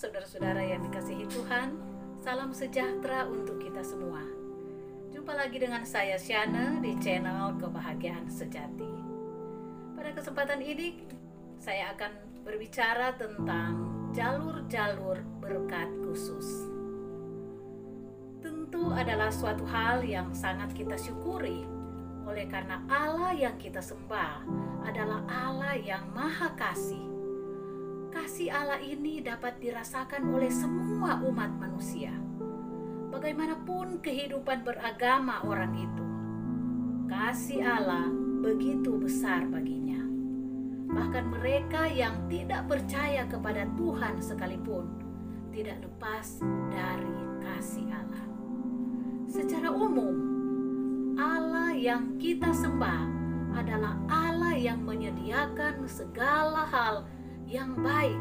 saudara-saudara yang dikasihi Tuhan, salam sejahtera untuk kita semua. Jumpa lagi dengan saya Shana di channel Kebahagiaan Sejati. Pada kesempatan ini, saya akan berbicara tentang jalur-jalur berkat khusus. Tentu adalah suatu hal yang sangat kita syukuri, oleh karena Allah yang kita sembah adalah Allah yang Maha Kasih. Kasih Allah ini dapat dirasakan oleh semua umat manusia. Bagaimanapun kehidupan beragama orang itu, kasih Allah begitu besar baginya. Bahkan mereka yang tidak percaya kepada Tuhan sekalipun tidak lepas dari kasih Allah. Secara umum, Allah yang kita sembah adalah Allah yang menyediakan segala hal yang baik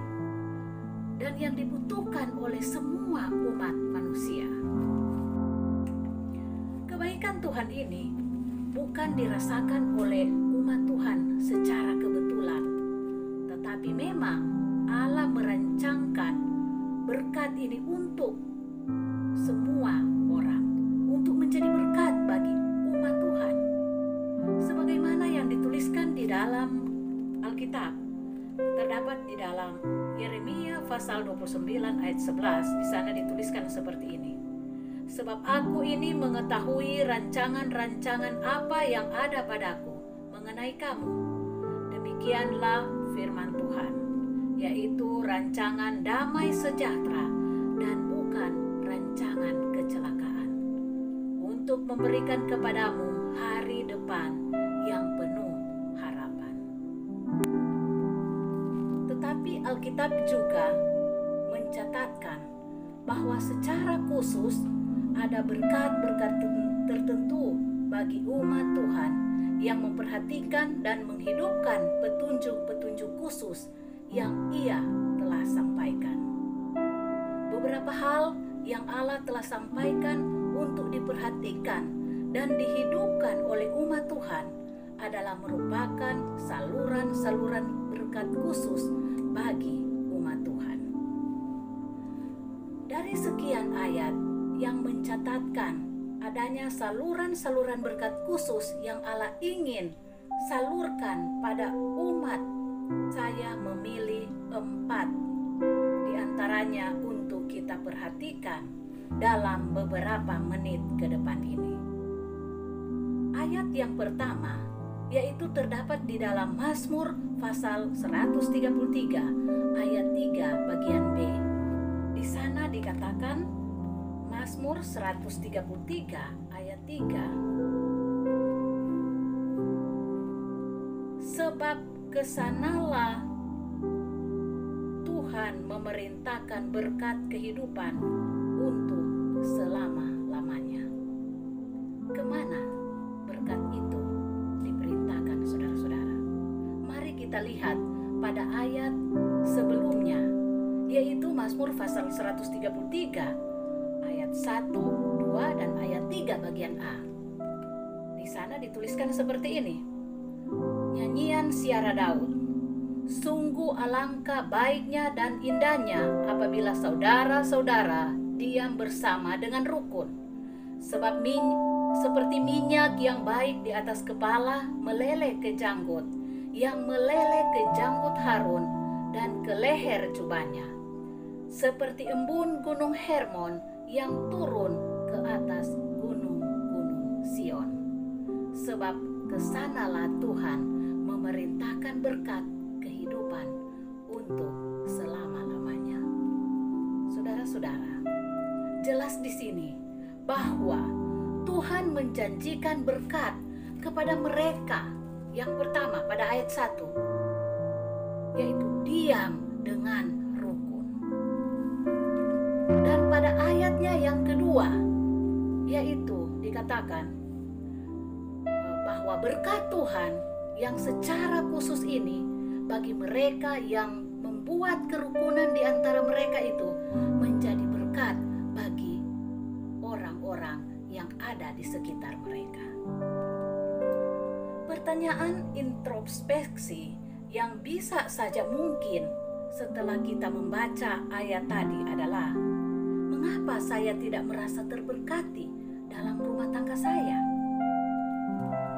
dan yang dibutuhkan oleh semua umat manusia. Kebaikan Tuhan ini bukan dirasakan oleh umat Tuhan secara kebetulan, tetapi memang Allah merancangkan berkat ini untuk semua orang, untuk menjadi berkat bagi umat Tuhan. Sebagaimana yang dituliskan di dalam Alkitab, terdapat di dalam Yeremia pasal 29 ayat 11. Di sana dituliskan seperti ini. Sebab aku ini mengetahui rancangan-rancangan apa yang ada padaku mengenai kamu. Demikianlah firman Tuhan, yaitu rancangan damai sejahtera dan bukan rancangan kecelakaan, untuk memberikan kepadamu hari depan yang penuh harapan. Tetapi Alkitab juga mencatatkan bahwa secara khusus ada berkat-berkat tertentu bagi umat Tuhan yang memperhatikan dan menghidupkan petunjuk-petunjuk khusus yang Ia telah sampaikan. Beberapa hal yang Allah telah sampaikan untuk diperhatikan dan dihidupkan oleh umat Tuhan adalah merupakan saluran-saluran berkat khusus bagi umat Tuhan. Dari sekian ayat yang mencatatkan adanya saluran-saluran berkat khusus yang Allah ingin salurkan pada umat, saya memilih 4 di antaranya untuk kita perhatikan dalam beberapa menit ke depan ini. Ayat yang pertama yaitu terdapat di dalam Mazmur pasal 133 ayat 3 bagian B. Di sana dikatakan, Mazmur 133 ayat 3, sebab kesanalah Tuhan memerintahkan berkat kehidupan untuk selama-lamanya. Kemana berkat itu diperintahkan, saudara-saudara? Mari kita lihat pada ayat sebelumnya, yaitu Mazmur pasal 133 ayat 1, 2 dan ayat 3 bagian A. Di sana dituliskan seperti ini. Nyanyian Siara Daud. Sungguh alangkah baiknya dan indahnya apabila saudara-saudara diam bersama dengan rukun. Sebab seperti minyak yang baik di atas kepala meleleh ke janggut, yang meleleh ke janggut Harun dan ke leher jubahnya. Seperti embun gunung Hermon yang turun ke atas gunung-gunung Sion. Sebab kesanalah Tuhan memerintahkan berkat kehidupan untuk selama-lamanya. Saudara-saudara, jelas di sini bahwa Tuhan menjanjikan berkat kepada mereka. Yang pertama pada ayat 1, yaitu diam dengan rukun. Dan pada ayatnya yang kedua, yaitu dikatakan bahwa berkat Tuhan yang secara khusus ini bagi mereka yang membuat kerukunan di antara mereka itu menjadi berkat bagi orang-orang yang ada di sekitar mereka. Pertanyaan introspeksi yang bisa saja mungkin setelah kita membaca ayat tadi adalah, mengapa saya tidak merasa terberkati dalam rumah tangga saya?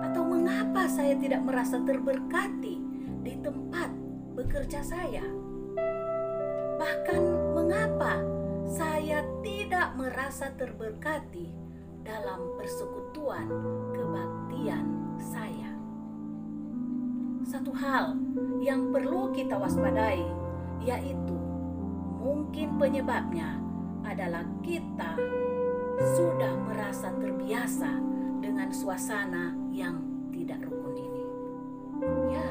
Atau mengapa saya tidak merasa terberkati di tempat bekerja saya? Bahkan mengapa saya tidak merasa terberkati dalam persekutuan kebaktian saya? Satu hal yang perlu kita waspadai, yaitu mungkin penyebabnya adalah kita sudah merasa terbiasa dengan suasana yang tidak rukun ini. Ya,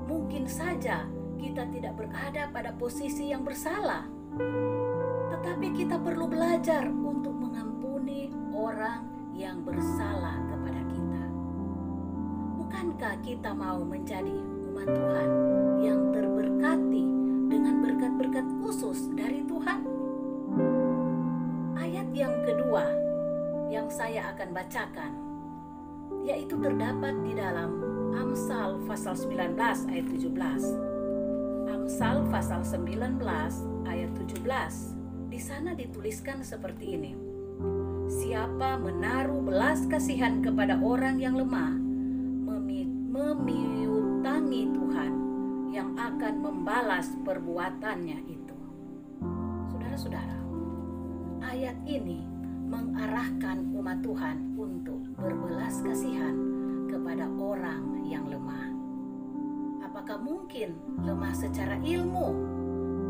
mungkin saja kita tidak berada pada posisi yang bersalah, tetapi kita perlu belajar untuk mengampuni orang yang bersalah kepada kita. Bukankah kita mau menjadi umat Tuhan yang terberkati dengan berkat-berkat khusus dari Tuhan? Ayat yang kedua yang saya akan bacakan, yaitu terdapat di dalam Amsal pasal 19 ayat 17. Amsal pasal 19 ayat 17. Di sana dituliskan seperti ini. Siapa menaruh belas kasihan kepada orang yang lemah, memiutangi Tuhan yang akan membalas perbuatannya itu. Saudara-saudara, ayat ini mengarahkan umat Tuhan untuk berbelas kasihan kepada orang yang lemah. Apakah mungkin lemah secara ilmu,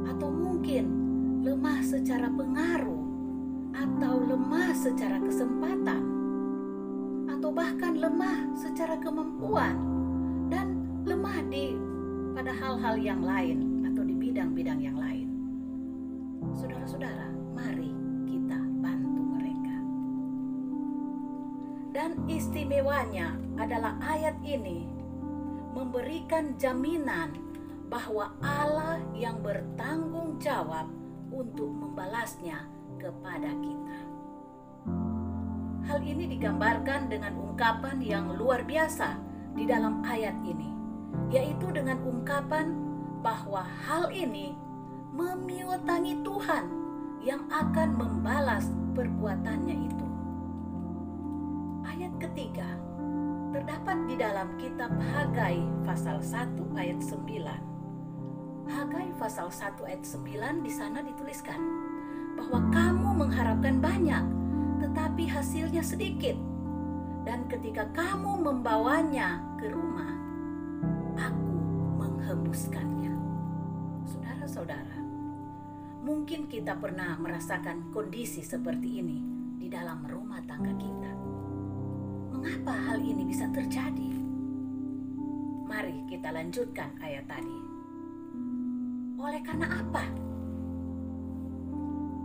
atau mungkin lemah secara pengaruh, atau lemah secara kesempatan, atau bahkan lemah secara kemampuan, dan lemah pada hal-hal yang lain atau di bidang-bidang yang lain? Saudara-saudara, mari kita bantu mereka. Dan istimewanya adalah ayat ini memberikan jaminan bahwa Allah yang bertanggung jawab untuk membalasnya kepada kita. Hal ini digambarkan dengan ungkapan yang luar biasa di dalam ayat ini, yaitu dengan ungkapan bahwa hal ini memiutangi Tuhan yang akan membalas perbuatannya itu. Ayat ketiga terdapat di dalam kitab Hagai pasal 1 ayat 9. Hagai pasal 1 ayat 9 di sana dituliskan bahwa kamu mengharapkan banyak, tetapi hasilnya sedikit. Dan ketika kamu membawanya ke rumah, aku menghembuskannya. Saudara-saudara, mungkin kita pernah merasakan kondisi seperti ini di dalam rumah tangga kita. Mengapa hal ini bisa terjadi? Mari kita lanjutkan ayat tadi. Oleh karena apa?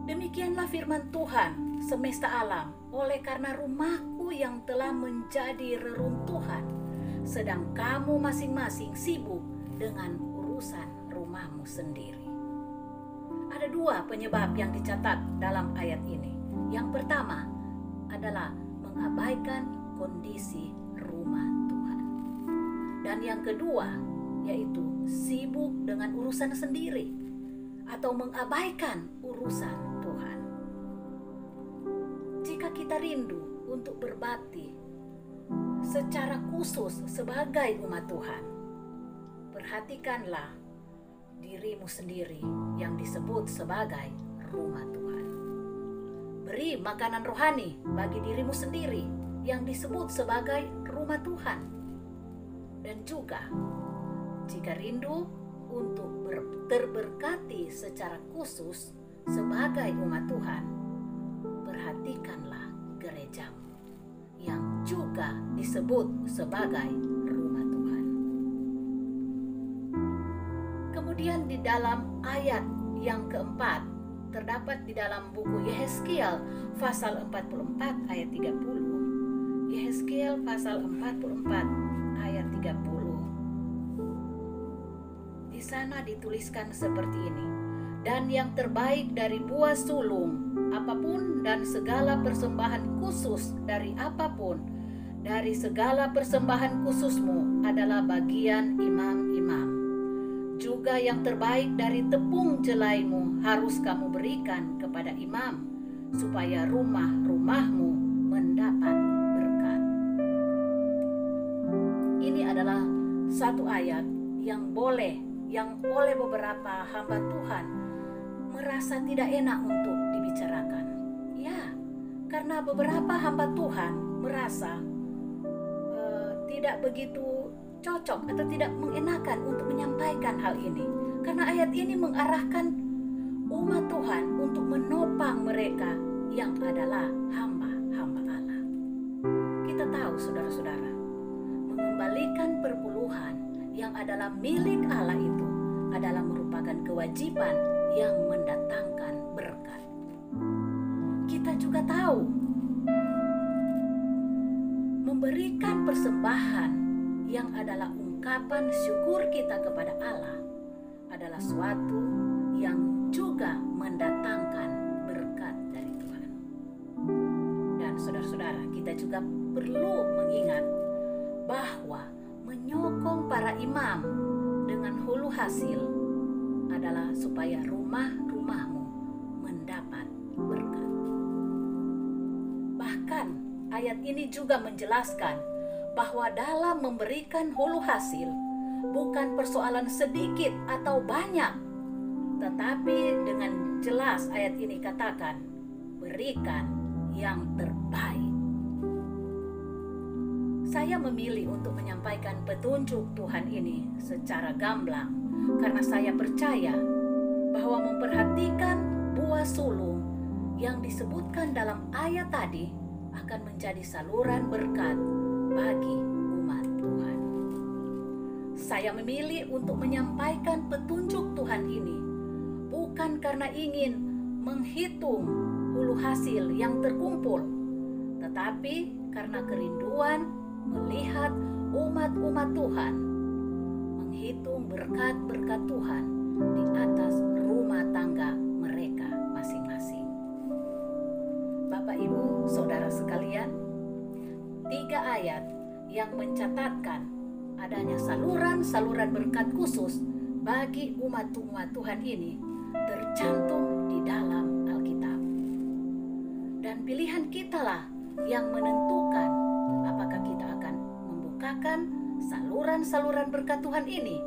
Demikianlah firman Tuhan semesta alam, oleh karena rumahku yang telah menjadi reruntuhan, sedang kamu masing-masing sibuk dengan urusan rumahmu sendiri. Ada dua penyebab yang dicatat dalam ayat ini. Yang pertama adalah mengabaikan kondisi rumah Tuhan. Dan yang kedua yaitu sibuk dengan urusan sendiri atau mengabaikan urusan Tuhan. Jika kita rindu untuk berbakti secara khusus sebagai umat Tuhan, perhatikanlah dirimu sendiri yang disebut sebagai rumah Tuhan. Beri makanan rohani bagi dirimu sendiri yang disebut sebagai rumah Tuhan. Dan juga jika rindu untuk terberkati secara khusus sebagai umat Tuhan, perhatikanlah gerejamu yang juga disebut sebagai rumah Tuhan. Kemudian di dalam ayat yang keempat terdapat di dalam buku Yehezkiel pasal 44 ayat 30. Yehezkiel pasal 44 ayat 30. Di sana dituliskan seperti ini. Dan yang terbaik dari buah sulung apapun dan segala persembahan khusus dari apapun dari segala persembahan khususmu adalah bagian imam-imam. Juga juga yang terbaik dari tepung jelaimu harus kamu berikan kepada imam, supaya rumah-rumahmu mendapat berkat. Ini adalah satu ayat yang oleh beberapa hamba Tuhan merasa tidak enak untuk dibicarakan. Ya, karena beberapa hamba Tuhan merasa tidak begitu cocok atau tidak mengenakan untuk menyampaikan hal ini. Karena ayat ini mengarahkan umat Tuhan untuk menopang mereka yang adalah hamba-hamba Allah. Kita tahu saudara-saudara, mengembalikan perpuluhan yang adalah milik Allah itu adalah merupakan kewajiban yang mendatangkan berkat. Kita juga tahu memberikan persembahan yang adalah ungkapan syukur kita kepada Allah adalah suatu yang juga mendatangkan berkat dari Tuhan. Dan saudara-saudara, kita juga perlu mengingat bahwa menyokong para imam dengan hulu hasil adalah supaya rumah-rumahmu mendapat berkat. Bahkan ayat ini juga menjelaskan bahwa dalam memberikan hulu hasil bukan persoalan sedikit atau banyak, tetapi dengan jelas ayat ini katakan berikan yang terbaik. Saya memilih untuk menyampaikan petunjuk Tuhan ini secara gamblang karena saya percaya bahwa memperhatikan buah sulung yang disebutkan dalam ayat tadi akan menjadi saluran berkat bagi umat Tuhan. Saya memilih untuk menyampaikan petunjuk Tuhan ini bukan karena ingin menghitung hulu hasil yang terkumpul, tetapi karena kerinduan melihat umat-umat Tuhan menghitung berkat-berkat Tuhan di atas rumah tangga mereka masing-masing. Bapak, Ibu, Saudara sekalian, 3 ayat yang mencatatkan adanya saluran-saluran berkat khusus bagi umat-umat Tuhan ini tercantum di dalam Alkitab. Dan pilihan kitalah yang menentukan apakah kita akan membukakan saluran-saluran berkat Tuhan ini,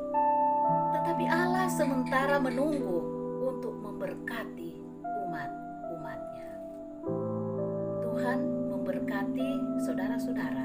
tetapi Allah sementara menunggu untuk memberkati umat-umatnya. Tuhan memberkati saudara-saudara